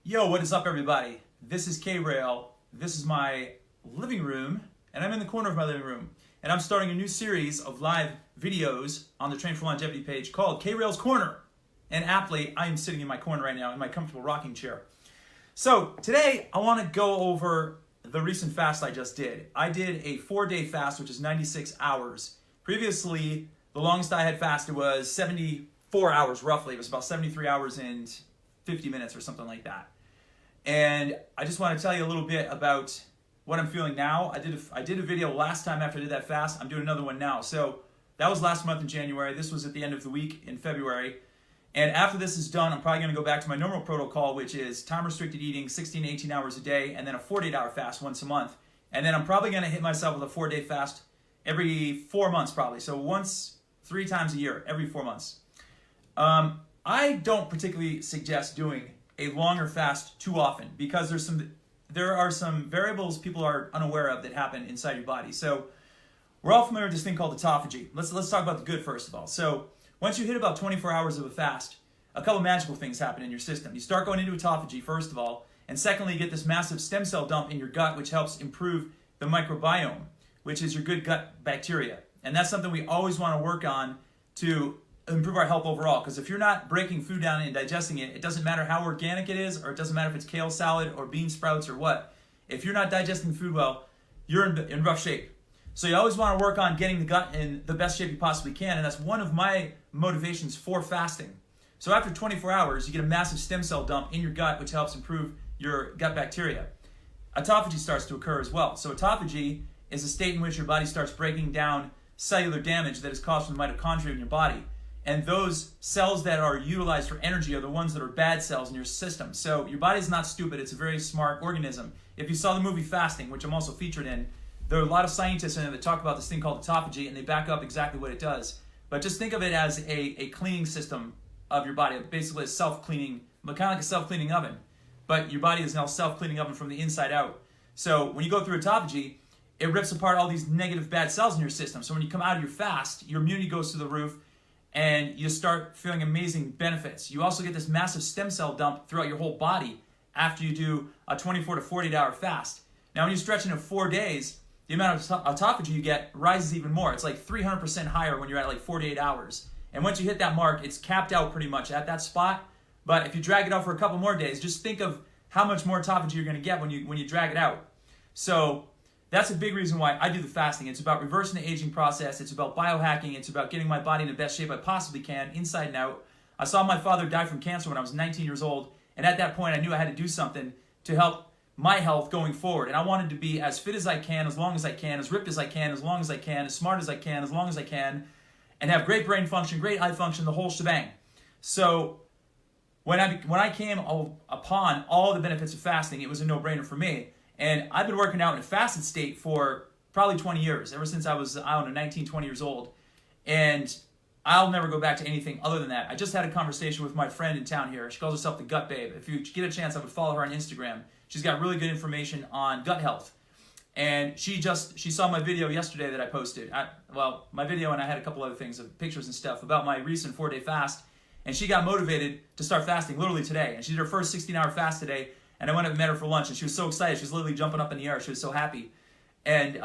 Yo, what is up everybody? This is K-Rail. This is my living room, and I'm in the corner of my living room. And I'm starting a new series of live videos on the Train for Longevity page called K-Rail's Corner. And aptly, I am sitting in my corner right now in my comfortable rocking chair. So today, I want to go over the recent fast I just did. I did a 4-day fast, which is 96 hours. Previously, the longest I had fasted was 74 hours roughly. It was about 73 hours and 50 minutes or something like that. And I just want to tell you a little bit about what I'm feeling now. I did a video last time after I did that fast. I'm doing another one now. So that was last month in January. This was at the end of the week in February. And after this is done, I'm probably going to go back to my normal protocol, which is time-restricted eating 16 to 18 hours a day, and then a 48-hour fast once a month. And then I'm probably going to hit myself with a 4-day fast every 4 months probably. So once, 3 times a year, every 4 months. I don't particularly suggest doing a longer fast too often because there are some variables people are unaware of that happen inside your body. So we're all familiar with this thing called autophagy. Let's talk about the good first of all. So once you hit about 24 hours of a fast, a couple magical things happen in your system. You start going into autophagy first of all, and secondly you get this massive stem cell dump in your gut which helps improve the microbiome, which is your good gut bacteria. And that's something we always want to work on to improve our health overall, because if you're not breaking food down and digesting it, it doesn't matter how organic it is, or it doesn't matter if it's kale salad or bean sprouts or what. If you're not digesting food well, you're in rough shape. So you always want to work on getting the gut in the best shape you possibly can, and that's one of my motivations for fasting. So after 24 hours, you get a massive stem cell dump in your gut, which helps improve your gut bacteria. Autophagy starts to occur as well. So autophagy is a state in which your body starts breaking down cellular damage that is caused from the mitochondria in your body. And those cells that are utilized for energy are the ones that are bad cells in your system. So your body's not stupid, it's a very smart organism. If you saw the movie Fasting, which I'm also featured in, there are a lot of scientists in it that talk about this thing called autophagy, and they back up exactly what it does. But just think of it as a cleaning system of your body, basically a self-cleaning, kind of like a self-cleaning oven. But your body is now a self-cleaning oven from the inside out. So when you go through autophagy, it rips apart all these negative bad cells in your system. So when you come out of your fast, your immunity goes through the roof, and you start feeling amazing benefits. You also get this massive stem cell dump throughout your whole body after you do a 24 to 48 hour fast. Now when you stretch into 4 days, the amount of autophagy you get rises even more. It's like 300% higher when you're at like 48 hours. And once you hit that mark, it's capped out pretty much at that spot. But if you drag it out for a couple more days, just think of how much more autophagy you're gonna get when you drag it out. So that's a big reason why I do the fasting. It's about reversing the aging process. It's about biohacking. It's about getting my body in the best shape I possibly can, inside and out. I saw my father die from cancer when I was 19 years old, and at that point I knew I had to do something to help my health going forward. And I wanted to be as fit as I can, as long as I can, as ripped as I can, as long as I can, as smart as I can, as long as I can, and have great brain function, great eye function, the whole shebang. So when I came upon all the benefits of fasting, it was a no-brainer for me. And I've been working out in a fasted state for probably 20 years, ever since I was, 19, 20 years old. And I'll never go back to anything other than that. I just had a conversation with my friend in town here. She calls herself the Gut Babe. If you get a chance, I would follow her on Instagram. She's got really good information on gut health. And she saw my video yesterday that I posted. My video, and I had a couple other things, of pictures and stuff about my recent 4-day fast. And she got motivated to start fasting literally today. And she did her first 16-hour fast today. And I went up and met her for lunch, and she was so excited. She was literally jumping up in the air. She was so happy. And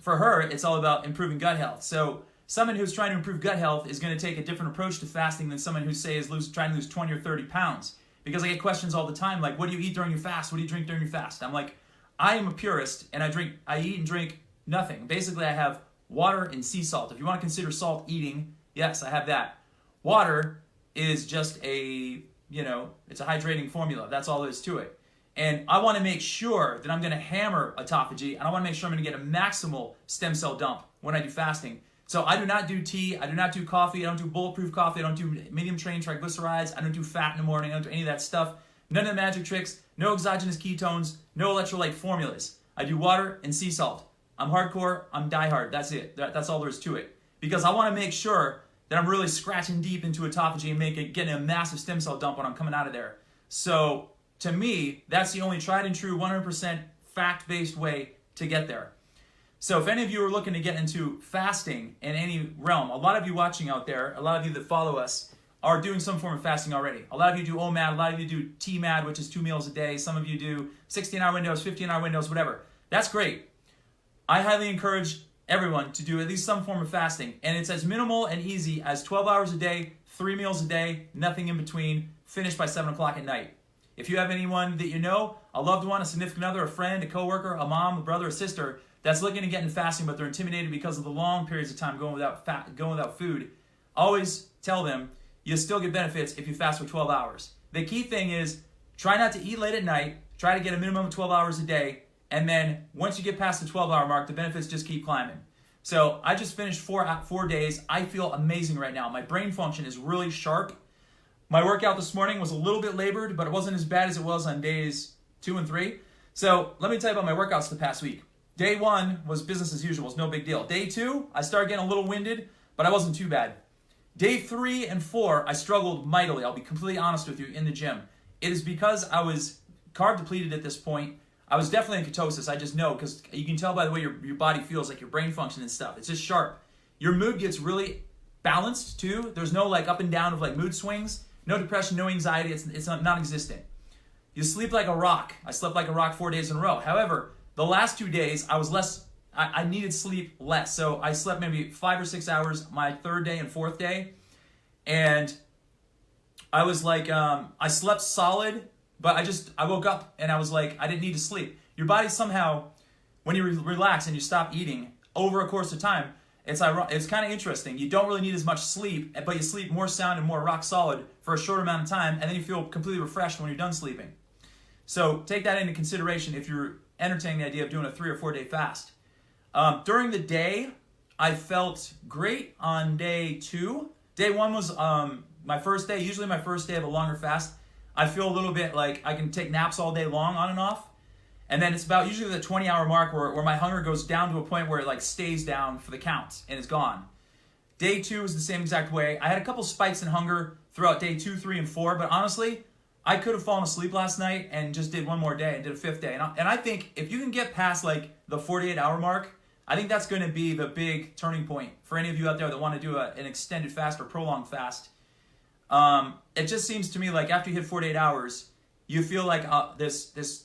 for her, it's all about improving gut health. So someone who's trying to improve gut health is going to take a different approach to fasting than someone who, say, is trying to lose 20 or 30 pounds. Because I get questions all the time, like, what do you eat during your fast? What do you drink during your fast? I'm like, I am a purist, and I eat and drink nothing. Basically, I have water and sea salt. If you want to consider salt eating, yes, I have that. Water is just it's a hydrating formula. That's all there is to it. And I want to make sure that I'm going to hammer autophagy, and I want to make sure I'm going to get a maximal stem cell dump when I do fasting. So I do not do tea, I do not do coffee, I don't do bulletproof coffee, I don't do medium chain triglycerides, I don't do fat in the morning, I don't do any of that stuff. None of the magic tricks, no exogenous ketones, no electrolyte formulas. I do water and sea salt. I'm hardcore, I'm diehard, that's it. That's all there is to it. Because I want to make sure that I'm really scratching deep into autophagy and getting a massive stem cell dump when I'm coming out of there. So to me, that's the only tried and true 100% fact-based way to get there. So if any of you are looking to get into fasting in any realm, a lot of you watching out there, a lot of you that follow us are doing some form of fasting already. A lot of you do OMAD, a lot of you do TMAD, which is 2 meals a day. Some of you do 16-hour windows, 15-hour windows, whatever. That's great. I highly encourage everyone to do at least some form of fasting. And it's as minimal and easy as 12 hours a day, 3 meals a day, nothing in between, finished by 7 o'clock at night. If you have anyone that you know, a loved one, a significant other, a friend, a coworker, a mom, a brother, a sister, that's looking to get into fasting, but they're intimidated because of the long periods of time going without food, always tell them you'll still get benefits if you fast for 12 hours. The key thing is try not to eat late at night, try to get a minimum of 12 hours a day, and then once you get past the 12-hour mark, the benefits just keep climbing. So I just finished 4 days. I feel amazing right now. My brain function is really sharp. My workout this morning was a little bit labored, but it wasn't as bad as it was on days 2 and 3. So let me tell you about my workouts the past week. Day 1 was business as usual. It's no big deal. Day 2, I started getting a little winded, but I wasn't too bad. Day 3 and 4, I struggled mightily. I'll be completely honest with you in the gym. It is because I was carb depleted at this point. I was definitely in ketosis. I just know because you can tell by the way your body feels, like your brain function and stuff. It's just sharp. Your mood gets really balanced too. There's no like up and down of like mood swings. No depression, no anxiety. It's non-existent. You sleep like a rock. I slept like a rock 4 days in a row. However, the last 2 days, I needed sleep less. So I slept maybe 5 or 6 hours my 3rd day and 4th day. And I was like, I slept solid, but I woke up and I was like, I didn't need to sleep. Your body somehow, when you relax and you stop eating over a course of time, it's kind of interesting. You don't really need as much sleep, but you sleep more sound and more rock solid for a short amount of time, and then you feel completely refreshed when you're done sleeping. So take that into consideration if you're entertaining the idea of doing a 3 or 4 day fast. During the day, I felt great on day 2. Day 1 was my first day. Usually my first day of a longer fast, I feel a little bit like I can take naps all day long on and off. And then it's about usually the 20-hour mark where my hunger goes down to a point where it like stays down for the count and it's gone. Day 2 was the same exact way. I had a couple spikes in hunger throughout day 2, 3, and 4, but honestly, I could have fallen asleep last night and just did one more day and did a 5th day. And I think if you can get past like the 48-hour mark, I think that's going to be the big turning point for any of you out there that want to do an extended fast or prolonged fast. It just seems to me like after you hit 48 hours, you feel like this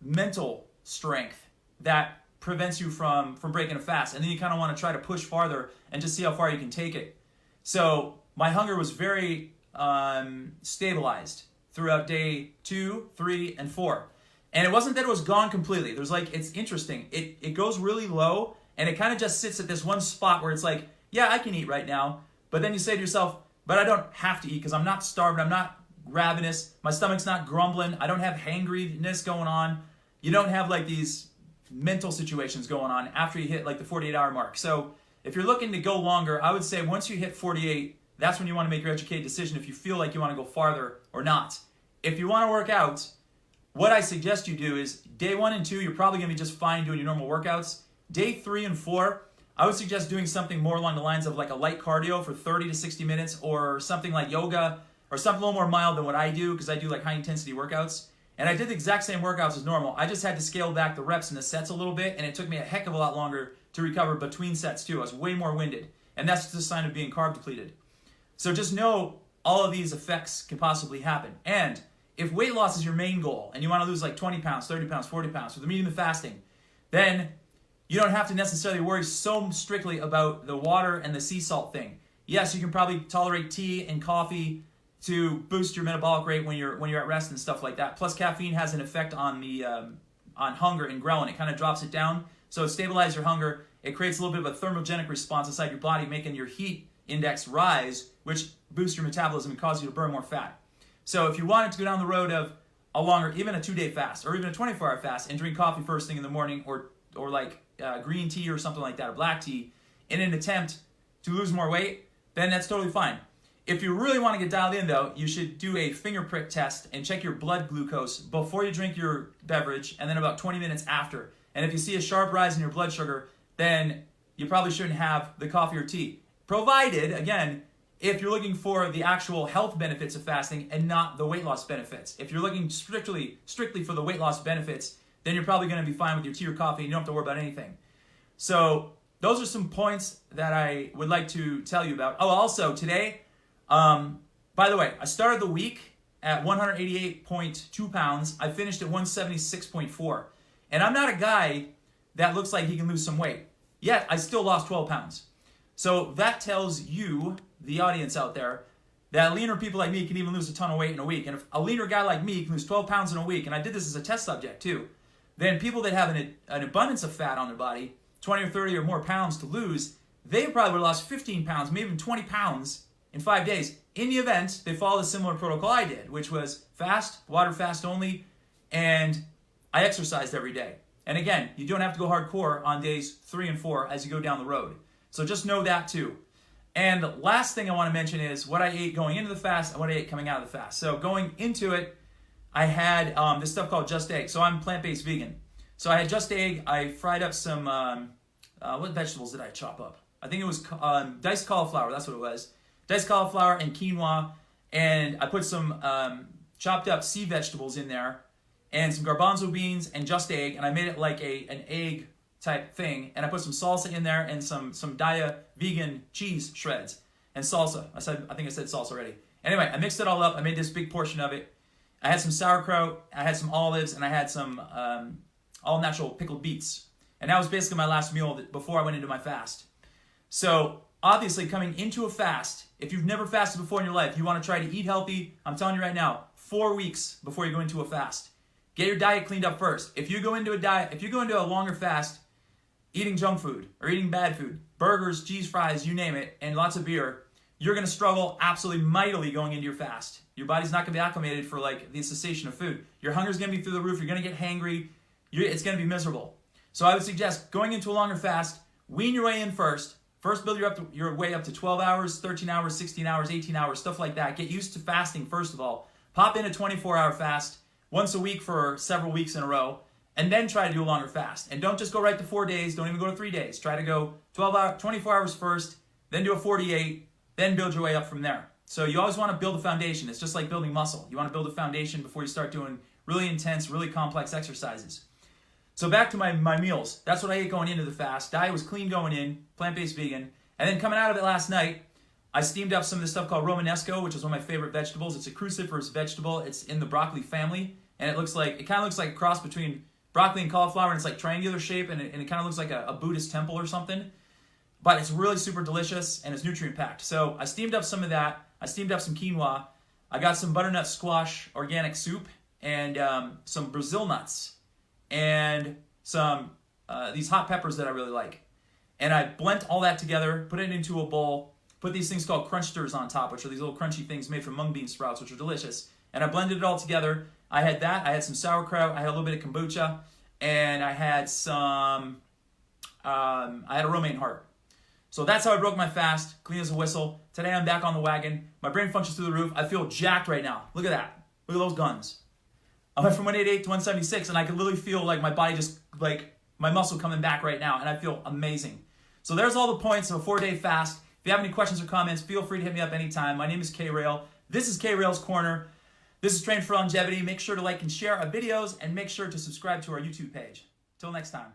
mental strength that prevents you from breaking a fast. And then you kind of want to try to push farther and just see how far you can take it. So my hunger was very stabilized throughout day 2, 3, and 4. And it wasn't that it was gone completely. There's like, it's interesting. It goes really low and it kind of just sits at this one spot where it's like, yeah, I can eat right now. But then you say to yourself, but I don't have to eat because I'm not starved. I'm not ravenous. My stomach's not grumbling. I don't have hangriness going on. You don't have like these mental situations going on after you hit like the 48-hour mark. So if you're looking to go longer, I would say once you hit 48, that's when you want to make your educated decision if you feel like you want to go farther or not. If you want to work out, what I suggest you do is day 1 and 2, you're probably going to be just fine doing your normal workouts. Day 3 and 4, I would suggest doing something more along the lines of like a light cardio for 30 to 60 minutes or something like yoga or something a little more mild than what I do because I do like high intensity workouts. And I did the exact same workouts as normal. I just had to scale back the reps and the sets a little bit, and it took me a heck of a lot longer to recover between sets too. I was way more winded, and that's just a sign of being carb depleted. So just know all of these effects can possibly happen. And if weight loss is your main goal, and you want to lose like 20 pounds, 30 pounds, 40 pounds with the medium fasting, then you don't have to necessarily worry so strictly about the water and the sea salt thing. Yes, you can probably tolerate tea and coffee to boost your metabolic rate when you're at rest and stuff like that. Plus, caffeine has an effect on the on hunger and ghrelin. It kind of drops it down, so it stabilizes your hunger. It creates a little bit of a thermogenic response inside your body, making your heat index rise, which boosts your metabolism and causes you to burn more fat. So if you wanted to go down the road of a longer, even a 2-day fast or even a 24-hour fast and drink coffee first thing in the morning or like green tea or something like that, or black tea, in an attempt to lose more weight, then that's totally fine. If you really want to get dialed in, though, you should do a finger prick test and check your blood glucose before you drink your beverage and then about 20 minutes after. And if you see a sharp rise in your blood sugar, then you probably shouldn't have the coffee or tea. Provided, again, if you're looking for the actual health benefits of fasting and not the weight loss benefits. If you're looking strictly for the weight loss benefits, then you're probably going to be fine with your tea or coffee and you don't have to worry about anything. So those are some points that I would like to tell you about. Oh, also today, by By the way, I started the week at 188.2 pounds. I finished at 176.4. And I'm not a guy that looks like he can lose some weight. Yet, I still lost 12 pounds. So that tells you, the audience out there, that leaner people like me can even lose a ton of weight in a week. And if a leaner guy like me can lose 12 pounds in a week, and I did this as a test subject too, then people that have an abundance of fat on their body, 20 or 30 or more pounds to lose, they probably would have lost 15 pounds, maybe even 20 pounds in 5 days. In the event, they followed a similar protocol I did, which was fast, water fast only, and I exercised every day. And again, you don't have to go hardcore on days 3 and 4 as you go down the road. So just know that too. And the last thing I want to mention is what I ate going into the fast and what I ate coming out of the fast. So going into it, I had this stuff called Just Egg. So I'm plant-based vegan. So I had Just Egg. I fried up some, what vegetables did I chop up? I think it was diced cauliflower. That's what it was. Diced cauliflower and quinoa. And I put some chopped up sea vegetables in there and some garbanzo beans and Just Egg. And I made it like an egg type thing, and I put some salsa in there and some Daya vegan cheese shreds and salsa. I think I said salsa already. Anyway, I mixed it all up. I made this big portion of it. I had some sauerkraut, I had some olives, and I had some all natural pickled beets. And that was basically my last meal before I went into my fast. So obviously, coming into a fast, if you've never fasted before in your life, you want to try to eat healthy. I'm telling you right now, 4 weeks before you go into a fast, get your diet cleaned up first. If you go into a longer fast, eating junk food or eating bad food, burgers, cheese fries, you name it, and lots of beer, you're going to struggle absolutely mightily going into your fast. Your body's not going to be acclimated for like the cessation of food. Your hunger's going to be through the roof. You're going to get hangry. It's going to be miserable. So I would suggest going into a longer fast, wean your way in first. First build your way up to 12 hours, 13 hours, 16 hours, 18 hours, stuff like that. Get used to fasting first of all. Pop in a 24-hour fast once a week for several weeks in a row. And then try to do a longer fast. And don't just go right to 4 days. Don't even go to 3 days. Try to go 24 hours first, then do a 48, then build your way up from there. So you always want to build a foundation. It's just like building muscle. You want to build a foundation before you start doing really intense, really complex exercises. So back to my meals. That's what I ate going into the fast. Diet was clean going in, plant-based vegan. And then coming out of it last night, I steamed up some of this stuff called Romanesco, which is one of my favorite vegetables. It's a cruciferous vegetable. It's in the broccoli family. And it kind of looks like a cross between broccoli and cauliflower, and it's like triangular shape, and it kind of looks like a Buddhist temple or something. But it's really super delicious, and it's nutrient-packed. So I steamed up some of that. I steamed up some quinoa. I got some butternut squash organic soup, and some Brazil nuts, and some these hot peppers that I really like. And I blend all that together, put it into a bowl, put these things called crunchters on top, which are these little crunchy things made from mung bean sprouts, which are delicious. And I blended it all together. I had that. I had some sauerkraut. I had a little bit of kombucha, and I had a romaine heart. So that's how I broke my fast, clean as a whistle. Today I'm back on the wagon. My brain functions through the roof. I feel jacked right now. Look at that. Look at those guns. I went from 188 to 176, and I can literally feel like my body just like my muscle coming back right now, and I feel amazing. So there's all the points of a 4-day fast. If you have any questions or comments, feel free to hit me up anytime. My name is K-Rail. This is K-Rail's Corner. This is Train for Longevity. Make sure to like and share our videos, and make sure to subscribe to our YouTube page. Till next time.